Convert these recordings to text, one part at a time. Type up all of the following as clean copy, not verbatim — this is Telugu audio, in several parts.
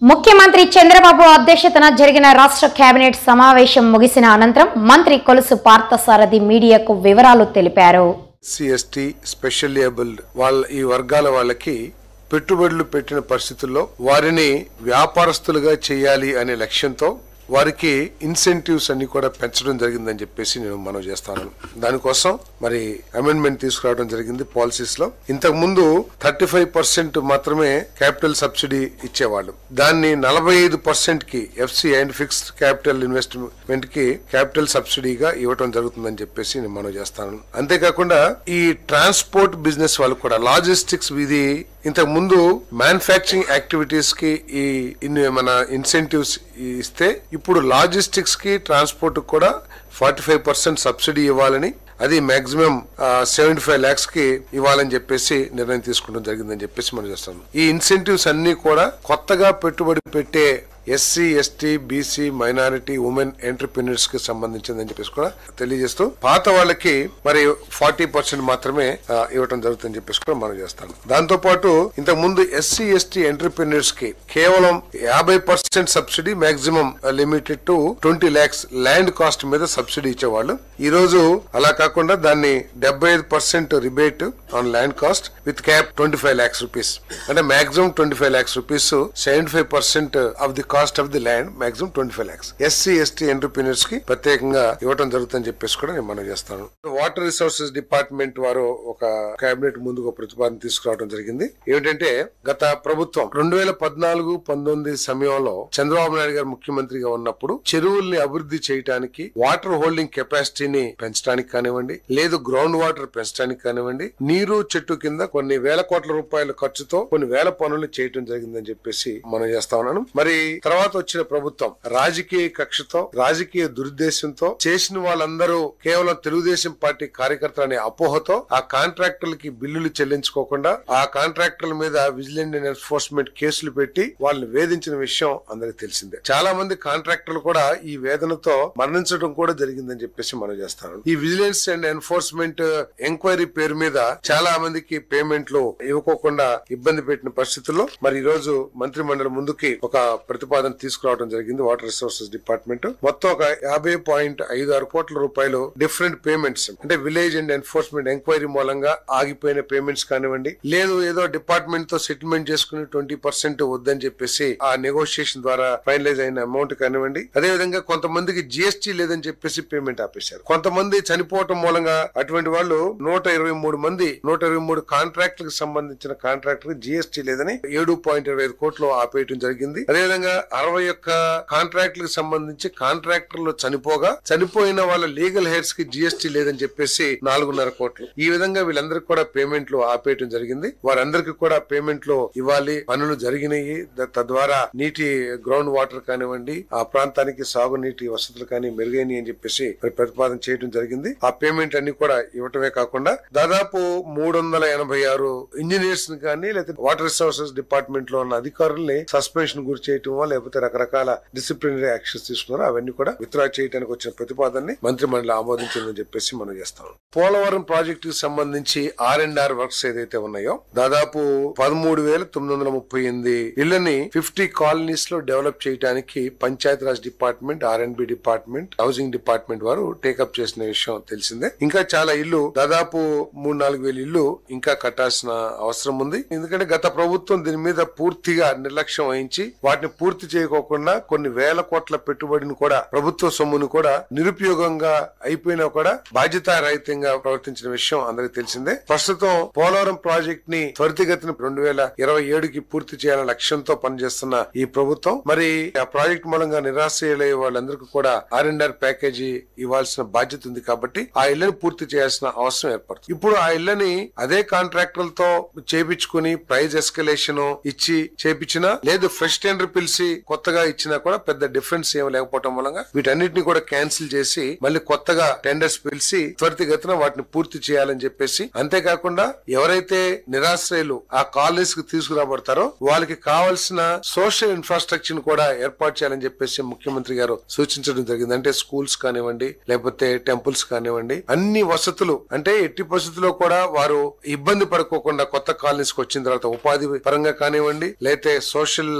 ముఖ్యమంత్రి చంద్రబాబు అధ్యక్షతన జరిగిన రాష్ట్ర కేబినెట్ సమావేశం ముగిసిన అనంతరం మంత్రి కొలుసు పార్థసారథి మీడియాకు వివరాలు తెలిపారు. ఎస్సీ స్పెషల్ ఏబుల్డ్ ఈ వర్గాల వాళ్ళకి పెట్టుబడులు పెట్టిన పరిస్థితుల్లో వారిని వ్యాపారస్తులుగా చేయాలి అనే లక్ష్యంతో వారికి ఇన్సెంటివ్స్ అన్ని కూడా పెంచడం జరిగిందని చెప్పేసి నేను మనవి చేస్తాను. దానికోసం మరి అమెండ్మెంట్ తీసుకురావడం జరిగింది పాలసీస్ లో. ఇంతకు ముందు 35% మాత్రమే క్యాపిటల్ సబ్సిడీ ఇచ్చేవాళ్ళు. దాన్ని 45% కి FC and fixed capital investment కి క్యాపిటల్ సబ్సిడీగా ఇవ్వడం జరుగుతుందని చెప్పేసి నేను మనవి చేస్తాను. అంతేకాకుండా ఈ ట్రాన్స్పోర్ట్ బిజినెస్ వాళ్ళు కూడా లాజిస్టిక్స్ ఇది ఇంతకు ముందు మ్యానుఫ్యాక్చరింగ్ యాక్టివిటీస్ కి మన ఇన్సెంటివ్స్ ఇస్తే ఇప్పుడు లాజిస్టిక్స్ కి ట్రాన్స్పోర్ట్ కూడా 45% సబ్సిడీ ఇవ్వాలని, అది మాక్సిమం 75 lakhs కి ఇవ్వాలని చెప్పేసి నిర్ణయం తీసుకోవడం జరిగిందని చెప్పేసి మనం చేస్తాం. ఈ ఇన్సెంటివ్స్ అన్ని కూడా కొత్తగా పెట్టుబడి పెట్టే SC, ST, BC, minority, women entrepreneurs కి సంబంధించిందని చెప్పేసి కూడా తెలియజేస్తూ పాత వాళ్ళకి మరి 40% మాత్రమే ఇవ్వడం జరుగుతుందని చెప్పేసి కూడా మనం చేస్తాం. దాంతో పాటు ఇంతకు ముందు ఎస్సీ, ఎస్టీ ఎంటర్‌ప్రెన్యూర్స్ కి కేవలం 50% subsidy, maximum limited to 20 lakhs land cost మీద సబ్సిడీ ఇచ్చేవాళ్ళు. ఈ రోజు అలా కాకుండా దాన్ని 75% rebate on land cost with cap 25 lakhs rupees, అంటే maximum 25 lakhs rupees, 75% of the cost of the land, maximum 25 lakhs SC, ST entrepreneurs కి ప్రత్యేకంగా ఇవ్వడం జరుగుతుందని చెప్పేసి కూడా నేను మనం చేస్తాను. వాటర్ రిసోర్సెస్ డిపార్ట్మెంట్ వారు ఒక కేబినెట్ ముందుకు ప్రతిపాదన తీసుకురావడం జరిగింది. ఏమిటంటే గత ప్రభుత్వం 2014-19 సమయంలో చంద్రబాబు నాయుడు గారు ముఖ్యమంత్రిగా ఉన్నప్పుడు చెరువుల్ని అభివృద్ధి చేయడానికి, వాటర్ హోల్డింగ్ కెపాసిటీని పెంచడానికి కానివ్వండి, లేదు గ్రౌండ్ వాటర్ పెంచడానికి కానివ్వండి, నీరు చెట్టు కింద కొన్ని వేల కోట్ల రూపాయల ఖర్చుతో కొన్ని వేల పనులు చేయడం జరిగిందని చెప్పేసి మనం చేస్తా ఉన్నాను. మరి తర్వాత వచ్చిన ప్రభుత్వం రాజకీయ కక్షతో, రాజకీయ దురుద్దేశంతో చేసిన వాళ్ళందరూ కేవలం తెలుగుదేశం పార్టీ కార్యకర్తలనే అపోహతో ఆ కాంట్రాక్టర్లకి బిల్లులు చెల్లించుకోకుండా ఆ కాంట్రాక్టర్ల మీద విజిలెన్స్ అండ్ ఎన్ఫోర్స్మెంట్ కేసులు పెట్టి వాళ్ళని వేధించిన విషయం అందరికి తెలిసిందే. చాలా మంది కాంట్రాక్టర్లు కూడా ఈ వేదనతో మరణించడం కూడా జరిగిందని చెప్పేసి మనం చేస్తాను. ఈ విజిలెన్స్ అండ్ ఎన్ఫోర్స్మెంట్ ఎంక్వైరీ పేరు మీద చాలా మందికి పేమెంట్లు ఇవ్వకోకుండా ఇబ్బంది పెట్టిన పరిస్థితుల్లో మరి ఈ రోజు మంత్రి మండలి ముందుకి ఒక ప్రతిపాదన తీసుకురావడం జరిగింది. వాటర్ రిసోర్సెస్ డిపార్ట్మెంట్ మొత్తం ఒక 50.56 కోట్ల రూపాయలు డిఫరెంట్ పేమెంట్స్, అంటే విలేజ్ అండ్ ఎన్ఫోర్స్మెంట్ ఎంక్వైరీ మూలంగా ఆగిపోయిన పేమెంట్స్ కానివ్వండి, లేదు ఏదో డిపార్ట్మెంట్ తో సెటిల్మెంట్ చేసుకుని 20% వద్దని చెప్పేసి ఆ నెగోషియేషన్ ద్వారా ఫైనలైజ్ అయిన అమౌంట్ కానివ్వండి, అదే విధంగా కొంతమందికి జిఎస్టీ లేదని చెప్పేసి పేమెంట్ ఆపేశారు. కొంతమంది చనిపోవటం మూలంగా అటువంటి వాళ్ళు 123 కాంట్రాక్టులకు సంబంధించిన కాంట్రాక్టర్ జిఎస్టీ లేదని 7.25 కోట్లు ఆపేయడం జరిగింది. అదేవిధంగా 61 కాంట్రాక్టులకు సంబంధించి కాంట్రాక్టర్లు చనిపోయిన వాళ్ళ లీగల్ హెయిర్స్ కి జిఎస్టీ లేదని చెప్పేసి 4.5 కోట్లు. ఈ విధంగా వీళ్ళందరికీ కూడా పేమెంట్లు ఆపేయడం జరిగింది. వారందరికీ కూడా పేమెంట్లు ఇవ్వాలి, పనులు జరిగినాయి, తద్వారా నీటి గ్రౌండ్ వాటర్ కానివ్వండి, ఆ ప్రాంతానికి సాగునీటి వసతులు కానీ మెరుగైనవి అని చెప్పేసి ప్రతిపాదన చేయడం జరిగింది. ఆ పేమెంట్ అన్ని కూడా ఇవ్వటమే కాకుండా దాదాపు 386 ఇంజనీర్స్ ని కానీ లేకపోతే వాటర్ రిసోర్సెస్ డిపార్ట్మెంట్ లో ఉన్న అధికారుల్ని సస్పెన్షన్ గురి చేయటమో లేకపోతే రకరకాల డిసిప్లినరీ యాక్షన్స్ తీసుకున్నారో అవన్నీ కూడా విత్డ్రా చేయడానికి వచ్చిన ప్రతిపాదనని మంత్రి మండలి ఆమోదించిందని చెప్పేసి మనం చేస్తాం. పోలవరం ప్రాజెక్టు కి సంబంధించి R&R వర్క్స్ ఏదైతే ఉన్నాయో దాదాపు 13,938 ఇళ్లని 50 కాలనీస్ లో డెవలప్ చేయడానికి Panchayati Raj department, R&B department, housing department వారు టేకప్ చేసిన విషయం తెలిసిందే. ఇంకా చాలా ఇల్లు, దాదాపు 3-4 వేల ఇల్లు ఇంకా కట్టాల్సిన అవసరం ఉంది. ఎందుకంటే గత ప్రభుత్వం దీని మీద పూర్తిగా నిర్లక్ష్యం వహించి వాటిని పూర్తి చేయకోకుండా కొన్ని వేల కోట్ల పెట్టుబడిని కూడా, ప్రభుత్వ సొమ్మును కూడా నిరుపయోగంగా అయిపోయినా కూడా బాధ్యతారహితంగా ప్రవర్తించిన విషయం అందరికి తెలిసిందే. ప్రస్తుతం పోలవరం ప్రాజెక్ట్ ని త్వరితగతిన 2027కి పూర్తి చేయాలనే లక్ష్యంతో పనిచేస్తున్న ఈ ప్రభుత్వం మరి ఆ ప్రాజెక్ట్ మూలంగా నిరాశ్రయులయ్యే వాళ్ళందరికీ కూడా R&R ప్యాకేజీ ఇవ్వాల్సిన బాధ్యత ఉంది. కాబట్టి ఆ ఇళ్లను పూర్తి చేయాల్సిన అవసరం ఏర్పడుతుంది. ఇప్పుడు ఆ ఇళ్లని అదే కాంట్రాక్టర్లతో చేపించుకుని ప్రైజ్ ఎస్కలేషన్ ఇచ్చి చేపించినా, లేదు ఫ్రెష్ టెండర్ పిలిచి కొత్తగా ఇచ్చినా కూడా పెద్ద డిఫరెన్స్ ఏమి లేకపోవడం మూలంగా వీటన్నిటిని కూడా క్యాన్సిల్ చేసి మళ్ళీ కొత్తగా టెండర్స్ పిలిచి త్వరితగతిన వాటిని పూర్తి చేయాలని చెప్పేసి, అంతేకాకుండా ఎవరైతే నిరాశ్రయులు ఆ కాలనీస్ కి తీసుకురాబడతారో వాళ్ళకి కావాల్సిన సోషల్ ఇన్ఫ్రాస్ట్రక్చర్ కూడా ఏర్పాటు చేయాలని చెప్పేసి ముఖ్యమంత్రి గారు సూచించడం జరిగింది. అంటే స్కూల్స్ కానివ్వండి, లేకపోతే టెంపుల్స్ కానివ్వండి, అన్ని వసతులు, అంటే ఎట్టి పరిస్థితుల్లో కూడా వారు ఇబ్బంది పడుకోకుండా కొత్త కాలనీస్ కి వచ్చిన తర్వాత ఉపాధి పరంగా కానివ్వండి, లేకపోతే సోషల్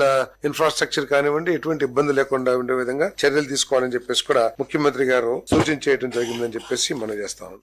ఇన్ఫ్రాస్ట్రక్చర్ ఇన్ఫ్రాస్ట్రక్చర్ కానివ్వండి ఎటువంటి ఇబ్బంది లేకుండా ఉండే విధంగా చర్యలు తీసుకోవాలని చెప్పేసి కూడా ముఖ్యమంత్రి గారు సూచన చేయడం జరిగిందని చెప్పేసి మనం చేస్తాం.